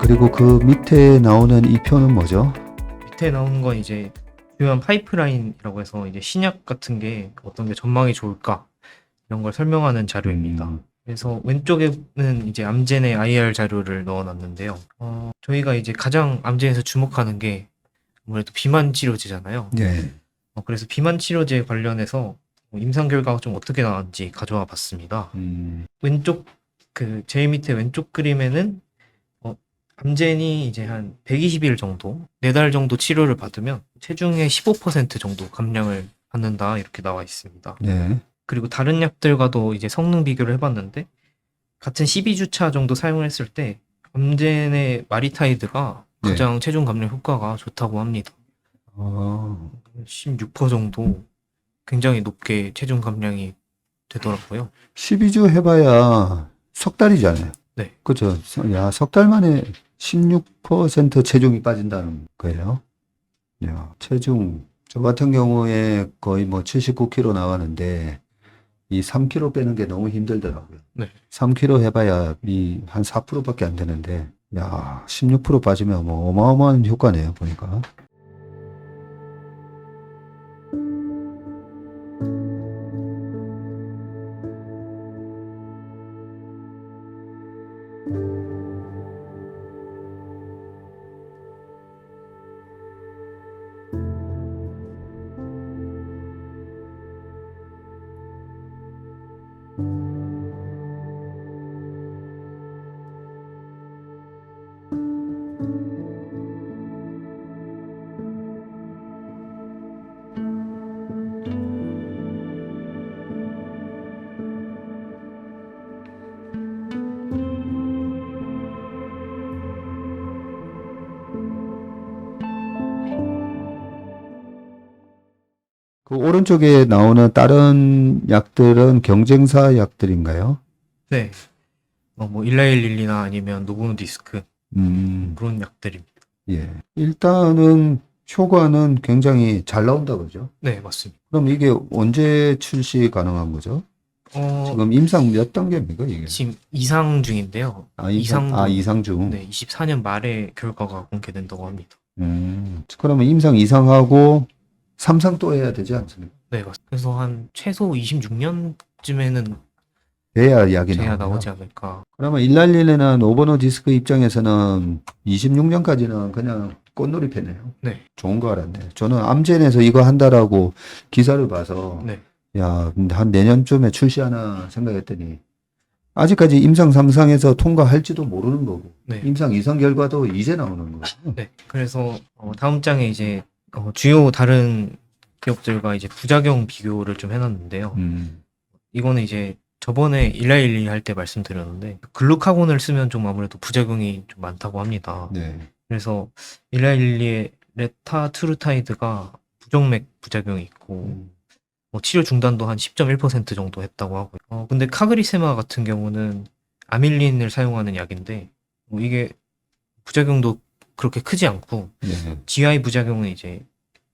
그리고 그 밑에 나오는 이 표는 뭐죠? 밑에 나오는 건 이제 중요한 파이프라인이라고 해서 이제 신약 같은 게 어떤 게 전망이 좋을까 이런 걸 설명하는 자료입니다. 그래서 왼쪽에는 이제 암젠의 IR 자료를 넣어놨는데요. 저희가 이제 가장 암젠에서 주목하는 게 아무래도 비만 치료제잖아요. 네. 그래서 비만 치료제 관련해서 임상 결과가 좀 어떻게 나왔는지 가져와 봤습니다. 왼쪽 제일 밑에 왼쪽 그림에는 암젠이 이제 한 120일 정도, 4달 정도 치료를 받으면 체중의 15% 정도 감량을 받는다 이렇게 나와 있습니다. 네. 그리고 다른 약들과도 이제 성능 비교를 해봤는데 같은 12주차 정도 사용을 했을 때 암젠의 마리타이드가 네. 가장 체중 감량 효과가 좋다고 합니다. 16% 정도 굉장히 높게 체중 감량이 되더라고요. 12주 해봐야 석 달이잖아요. 네. 그죠? 야, 석 달 만에 16% 체중이 빠진다는 거예요. 야, 체중. 저 같은 경우에 거의 뭐 79kg 나가는데 이 3kg 빼는 게 너무 힘들더라고요. 네. 3kg 해봐야 이 한 4%밖에 안 되는데, 야, 16% 빠지면 뭐 어마어마한 효과네요, 보니까. 그 오른쪽에 나오는 다른 약들은 경쟁사 약들인가요? 네. 뭐 일라일릴리나 아니면 노보노디스크 그런 약들입니다. 예. 일단은 효과는 굉장히 잘 나온다 그죠? 네, 맞습니다. 그럼 이게 언제 출시 가능한 거죠? 지금 임상 몇 단계입니까, 이게? 지금 이상 중인데요. 이상 중. 네, 24년 말에 결과가 공개된다고 합니다. 그러면 임상 이상하고 삼상 또 해야 되지 않습니까? 네, 맞습니다. 그래서 한 최소 26년쯤에는 돼야 약이 제야 나오고요. 나오지 않을까. 그러면 일랄릴레나 노보노디스크 입장에서는 26년까지는 그냥 꽃놀이패네요. 네. 좋은 거 알았네. 저는 암젠에서 이거 한다라고 기사를 봐서 네. 야, 한 내년쯤에 출시하나 생각했더니 아직까지 임상 3상에서 통과할지도 모르는 거고 네. 임상 2상 결과도 이제 나오는 거고. 네. 그래서 다음 장에 이제 주요 다른 기업들과 이제 부작용 비교를 좀 해놨는데요. 이거는 이제 저번에 일라일리 할 때 말씀드렸는데 글루카곤을 쓰면 좀 아무래도 부작용이 좀 많다고 합니다. 네. 그래서 일라일리의 레타투르타이드가 부정맥 부작용이 있고 치료 중단도 한 10.1% 정도 했다고 하고요. 근데 카그리세마 같은 경우는 아밀린을 사용하는 약인데 이게 부작용도 그렇게 크지 않고 네. GI 부작용은 이제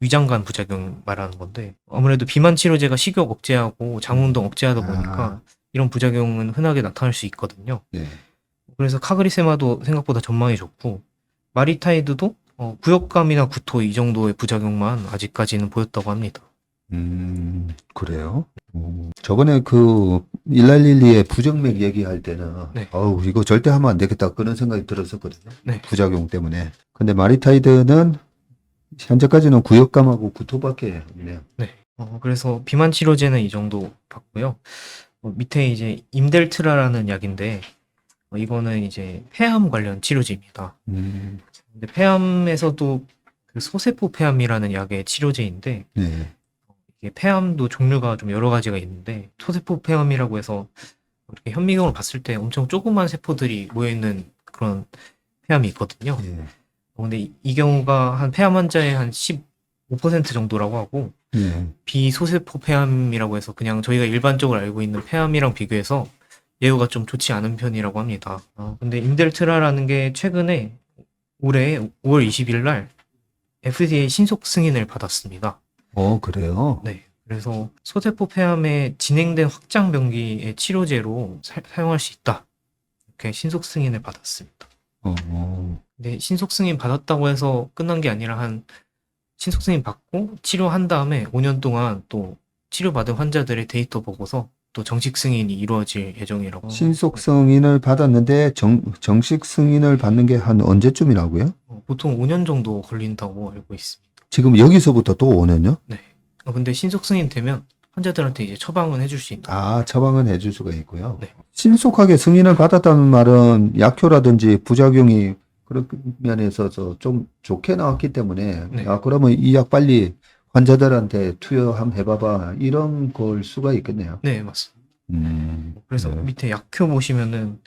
위장관 부작용 말하는 건데 아무래도 비만 치료제가 식욕 억제하고 장 운동 억제하다 보니까 이런 부작용은 흔하게 나타날 수 있거든요. 네. 그래서 카그리세마도 생각보다 전망이 좋고 마리타이드도 구역감이나 구토 이 정도의 부작용만 아직까지는 보였다고 합니다. 그래요? 저번에 그 일랄릴리의 부정맥 얘기할 때는 네. 어우 이거 절대 하면 안 되겠다 그런 생각이 들었었거든요. 네. 부작용 때문에. 근데 마리타이드는 현재까지는 구역감하고 구토밖에 없네요. 네. 그래서 비만 치료제는 이 정도 봤고요. 밑에 이제 임델트라라는 약인데 이거는 이제 폐암 관련 치료제입니다. 근데 폐암에서도 그 소세포 폐암이라는 약의 치료제인데 네. 이게 폐암도 종류가 좀 여러 가지가 있는데 소세포 폐암이라고 해서 이렇게 현미경으로 봤을 때 엄청 조그만 세포들이 모여 있는 그런 폐암이 있거든요. 네. 근데 이 경우가 한 폐암 환자의 한 15% 정도라고 하고 네. 비소세포 폐암이라고 해서 그냥 저희가 일반적으로 알고 있는 폐암이랑 비교해서 예후가 좀 좋지 않은 편이라고 합니다. 근데 임델트라라는 게 최근에 올해 5월 20일 날 FDA 신속 승인을 받았습니다. 그래요? 네. 그래서 소세포 폐암의 진행된 확장 병기의 치료제로 사용할 수 있다. 이렇게 신속 승인을 받았습니다. 근데 신속 승인 받았다고 해서 끝난 게 아니라 한 신속 승인 받고 치료한 다음에 5년 동안 또 치료받은 환자들의 데이터 보고서 또 정식 승인이 이루어질 예정이라고. 신속 승인을 받았는데 정식 승인을 받는 게 한 언제쯤이라고요? 보통 5년 정도 걸린다고 알고 있습니다. 지금 여기서부터 또 5년요? 네. 근데 신속 승인 되면 환자들한테 이제 처방은 해줄 수 있다. 아, 처방은 해줄 수가 있고요. 네. 신속하게 승인을 받았다는 말은 약효라든지 부작용이 그런 면에서 좀 좋게 나왔기 때문에 네. 그러면 이 약 빨리 환자들한테 투여 한번 해봐봐 이런 걸 수가 있겠네요. 네, 맞습니다. 그래서 네. 밑에 약효 보시면은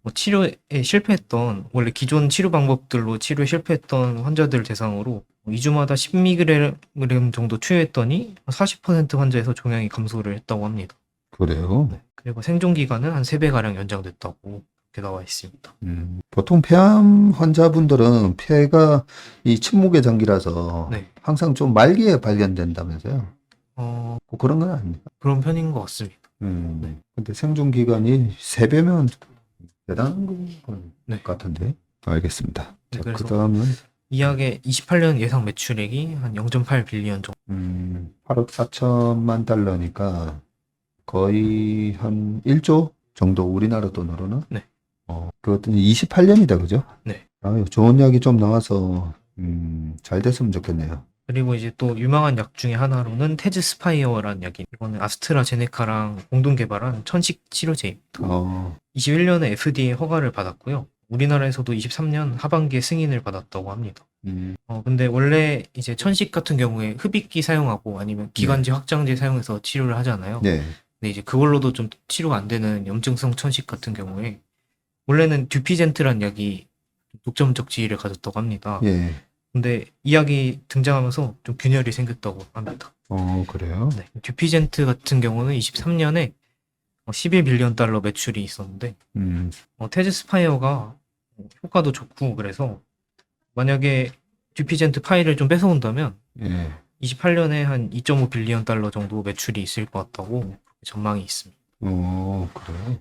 뭐 치료에 실패했던 원래 기존 치료 방법들로 치료에 실패했던 환자들 대상으로 2주마다 10mg 정도 투여했더니 40% 환자에서 종양이 감소를 했다고 합니다. 그래요? 네. 그리고 생존 기간은 한 3배가량 연장됐다고 이렇게 나와 있습니다. 보통 폐암 환자분들은 폐가 이 침묵의 장기라서 네. 항상 좀 말기에 발견된다면서요? 뭐 그런 건 아닙니까? 그런 편인 것 같습니다. 근데 생존 기간이 3배면 대단한 것 네. 같은데. 알겠습니다. 네, 자, 그래서 그다음은 이 약의 28년 예상 매출액이 한 0.8빌리언 정도. 8억 4천만 달러니까 거의 한 1조 정도 우리나라 돈으로는. 네. 그것도 28년이다, 그죠? 네. 아유, 좋은 약이 좀 나와서 잘 됐으면 좋겠네요. 그리고 이제 또 유명한 약 중에 하나로는 테즈스파이어라는 약이, 이거는 아스트라제네카랑 공동 개발한 천식 치료제입니다. 21년에 FDA 허가를 받았고요. 우리나라에서도 23년 하반기에 승인을 받았다고 합니다. 근데 원래 이제 천식 같은 경우에 흡입기 사용하고 아니면 기관지 확장제 사용해서 치료를 하잖아요. 네. 근데 이제 그걸로도 좀 치료가 안 되는 염증성 천식 같은 경우에 원래는 듀피젠트란 약이 독점적 지위를 가졌다고 합니다. 예. 근데 이 약이 등장하면서 좀 균열이 생겼다고 합니다. 그래요? 네. 듀피젠트 같은 경우는 23년에 11빌리언 달러 매출이 있었는데 테즈스파이어가 효과도 좋고 그래서 만약에 듀피젠트 파일을 좀 뺏어온다면 예. 28년에 한 2.5빌리언 달러 정도 매출이 있을 것 같다고 전망이 있습니다. 그래요?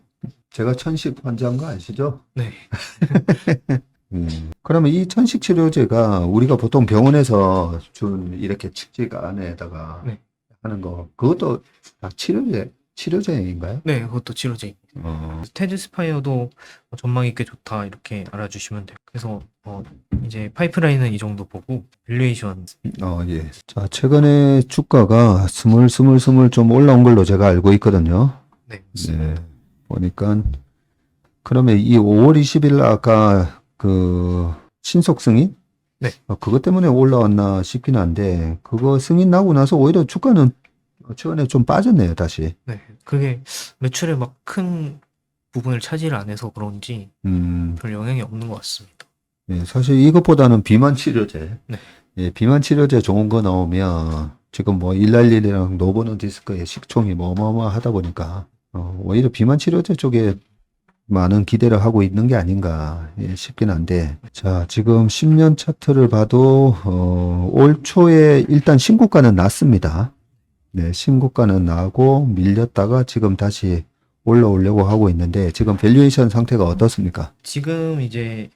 제가 천식 환자인 거 아시죠? 네. 그러면 이 천식 치료제가 우리가 보통 병원에서 준 이렇게 측직 안에다가 네. 하는 거, 그것도 다 치료제인가요? 네, 그것도 치료제입니다. 테즈스파이어도 전망이 꽤 좋다 이렇게 알아주시면 돼요. 그래서 이제 파이프라인은 이 정도 보고 밸류에이션. 예. 자, 최근에 주가가 스물스물 좀 올라온 걸로 제가 알고 있거든요. 네. 네. 보니까 그러면 이 5월 20일 아까 그 신속 승인? 네. 그것 때문에 올라왔나 싶긴 한데 그거 승인 나고 나서 오히려 주가는 최근에 좀 빠졌네요, 다시. 네. 그게 매출에 막 큰 부분을 차지를 안 해서 그런지 별 영향이 없는 것 같습니다. 예, 사실 이것보다는 비만 치료제. 네. 예, 비만 치료제 좋은 거 나오면 지금 뭐 일랄릴이랑 노보노디스크의 식총이 뭐 어마어마하다 보니까 오히려 비만 치료제 쪽에 많은 기대를 하고 있는 게 아닌가 싶긴 한데, 자, 지금 10년 차트를 봐도 올 초에 일단 신고가는 났습니다. 네, 신고가는 나고 밀렸다가 지금 다시 올라오려고 하고 있는데 지금 밸류에이션 상태가 어떻습니까? 지금 이제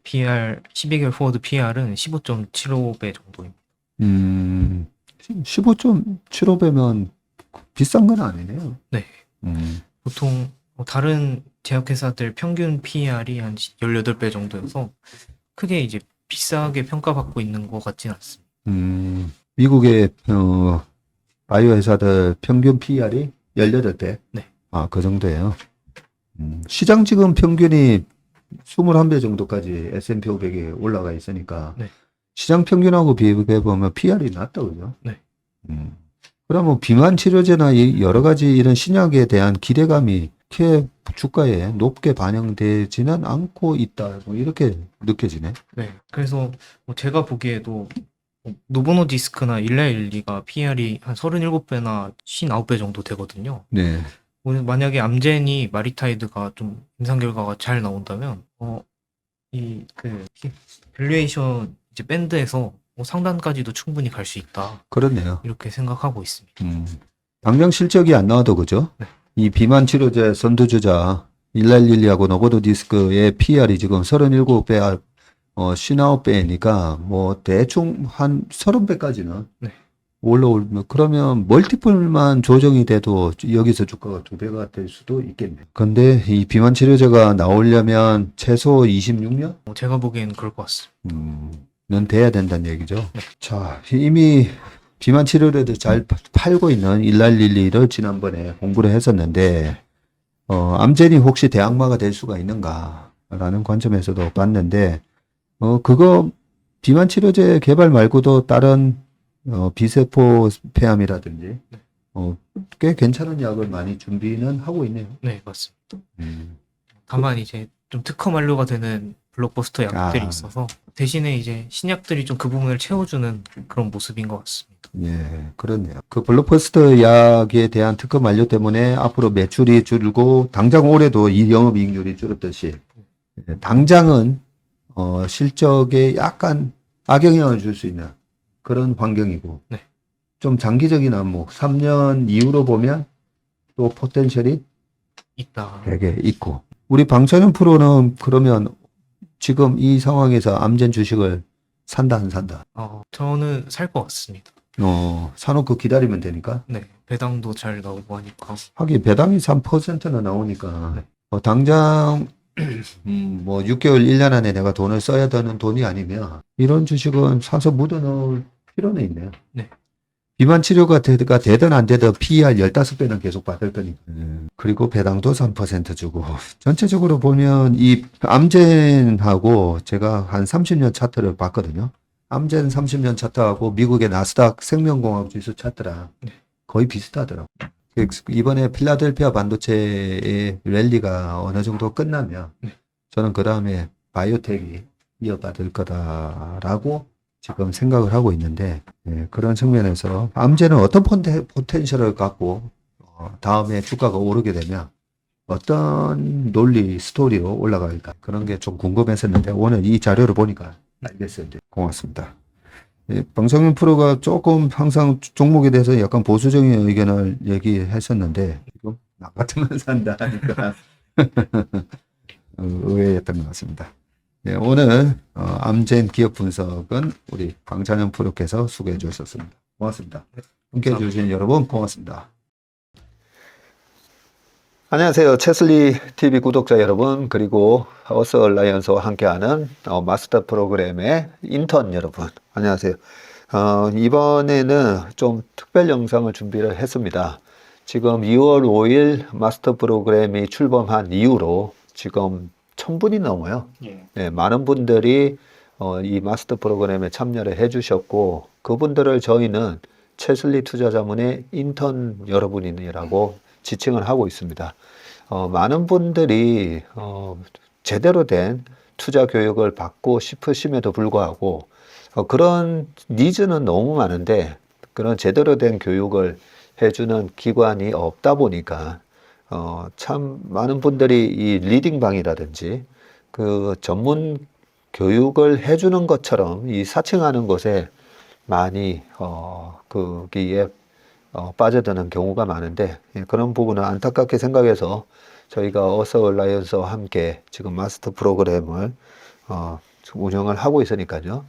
PR 12개월 포워드 PR은 15.75배 정도입니다. 15.75배면 비싼 건 아니네요. 네. 보통 다른 제약회사들 평균 PR이 한 18배 정도여서 크게 이제 비싸게 평가받고 있는 것 같진 않습니다. 미국의 바이오 회사들 평균 PR이 18배? 네. 그 정도예요. 시장 지금 평균이 21배 정도까지 S&P 500에 올라가 있으니까 네. 시장 평균하고 비교해 보면 PR이 낮다, 그죠? 네. 그러면 비만 치료제나 여러 가지 이런 신약에 대한 기대감이 이렇게 주가에 높게 반영되지는 않고 있다, 뭐 이렇게 느껴지네. 네. 그래서 제가 보기에도 노보노디스크나 일라일리가 PR이 한 37배나 59배 정도 되거든요. 네. 만약에 암젠이 마리타이드가 좀 임상 결과가 잘 나온다면 밸류에이션 이제 밴드에서 상단까지도 충분히 갈 수 있다. 그렇네요. 이렇게 생각하고 있습니다. 당장 실적이 안 나와도 그죠? 네. 이 비만 치료제 선두주자 일랄릴리하고 노보노디스크의 PR이 지금 37배 신아웃배니까 뭐 대충 한 30배까지는 네. 올라오면 그러면 멀티플만 조정이 돼도 여기서 주가가 2배가 될 수도 있겠네요. 근데 이 비만 치료제가 나오려면 최소 26년? 제가 보기엔 그럴 것 같습니다. 는 돼야 된다는 얘기죠. 네. 자, 이미 비만 치료제도 잘 팔고 있는 1111을 지난번에 공부를 했었는데, 암젠이 혹시 대항마가 될 수가 있는가라는 관점에서도 봤는데, 그거 비만 치료제 개발 말고도 다른 비세포 폐암이라든지, 꽤 괜찮은 약을 많이 준비는 하고 있네요. 네, 맞습니다. 다만 이제 좀 특허 만료가 되는 블록버스터 약들이 아. 있어서 대신에 이제 신약들이 좀 그 부분을 채워주는 그런 모습인 것 같습니다. 예, 그렇네요. 그 블록버스터 약에 대한 특허 만료 때문에 앞으로 매출이 줄고 당장 올해도 이 영업이익률이 줄었듯이 당장은 실적에 약간 악영향을 줄 수 있는 그런 환경이고 네. 좀 장기적인 안목 3년 이후로 보면 또 포텐셜이 있다. 되게 있고 우리 방찬현 프로는 그러면 지금 이 상황에서 암젠 주식을 산다 안 산다? 저는 살 것 같습니다. 사놓고 기다리면 되니까. 네, 배당도 잘 나오고 하니까. 하긴 배당이 3%나 나오니까 네. 당장 뭐 6개월 1년 안에 내가 돈을 써야 되는 돈이 아니면 이런 주식은 사서 묻어 넣을 필요는 있네요. 네. 비만 치료가 되든 안 되든 PER 15배는 계속 받을 거니까. 그리고 배당도 3% 주고. 전체적으로 보면 이 암젠하고 제가 한 30년 차트를 봤거든요. 암젠 30년 차트하고 미국의 나스닥 생명공학 지수 차트랑 거의 비슷하더라고요. 이번에 필라델피아 반도체의 랠리가 어느 정도 끝나면 저는 그 다음에 바이오텍이 이어받을 거다라고 지금 생각을 하고 있는데 그런 측면에서 암젠은 어떤 포텐셜을 갖고 다음에 주가가 오르게 되면 어떤 논리 스토리로 올라갈까 그런 게 좀 궁금했었는데 오늘 이 자료를 보니까 알겠어요. 고맙습니다. 방성윤 프로가 조금 항상 종목에 대해서 약간 보수적인 의견을 얘기했었는데 지금 나 같으면 산다 하니까 의외였던 것 같습니다. 네, 오늘 암젠 기업 분석은 우리 방찬현 프로께서 수고해 주셨습니다. 고맙습니다. 함께해 주신 여러분 고맙습니다. 안녕하세요. 체슬리 TV 구독자 여러분 그리고 어스 얼라이언스와 함께하는 마스터 프로그램의 인턴 여러분 안녕하세요. 이번에는 좀 특별 영상을 준비를 했습니다. 지금 2월 5일 마스터 프로그램이 출범한 이후로 지금 1000분이 넘어요. 네, 많은 분들이 이 마스터 프로그램에 참여를 해주셨고 그분들을 저희는 체슬리 투자자문의 인턴 여러분이라고 지칭을 하고 있습니다. 많은 분들이 제대로 된 투자 교육을 받고 싶으심에도 불구하고 그런 니즈는 너무 많은데 그런 제대로 된 교육을 해주는 기관이 없다 보니까 참 많은 분들이 이 리딩방이라든지 그 전문 교육을 해주는 것처럼 이 사칭하는 것에 많이 거기에 빠져드는 경우가 많은데 그런 부분은 안타깝게 생각해서 저희가 어서 얼라이언스와 함께 지금 마스터 프로그램을 운영을 하고 있으니까요.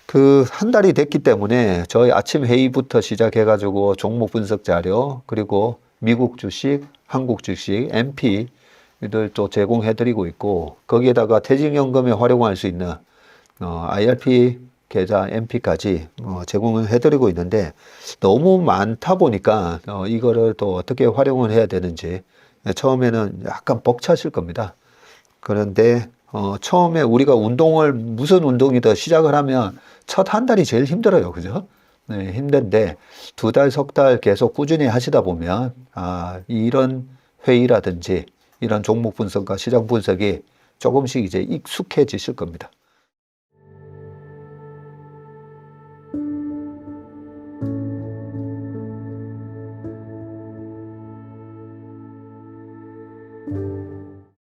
그 한 달이 됐기 때문에 저희 아침 회의부터 시작해 가지고 종목 분석 자료 그리고 미국 주식, 한국 주식, MP 이들 또 제공해 드리고 있고 거기에다가 퇴직연금에 활용할 수 있는 IRP 계좌 MP까지 제공을 해드리고 있는데 너무 많다 보니까 이거를 또 어떻게 활용을 해야 되는지 처음에는 약간 벅차실 겁니다. 그런데 처음에 우리가 운동을 무슨 운동이든 시작을 하면 첫 한 달이 제일 힘들어요. 그죠? 네, 힘든데 2달, 석 달 계속 꾸준히 하시다 보면 이런 회의라든지 이런 종목 분석과 시장 분석이 조금씩 이제 익숙해지실 겁니다.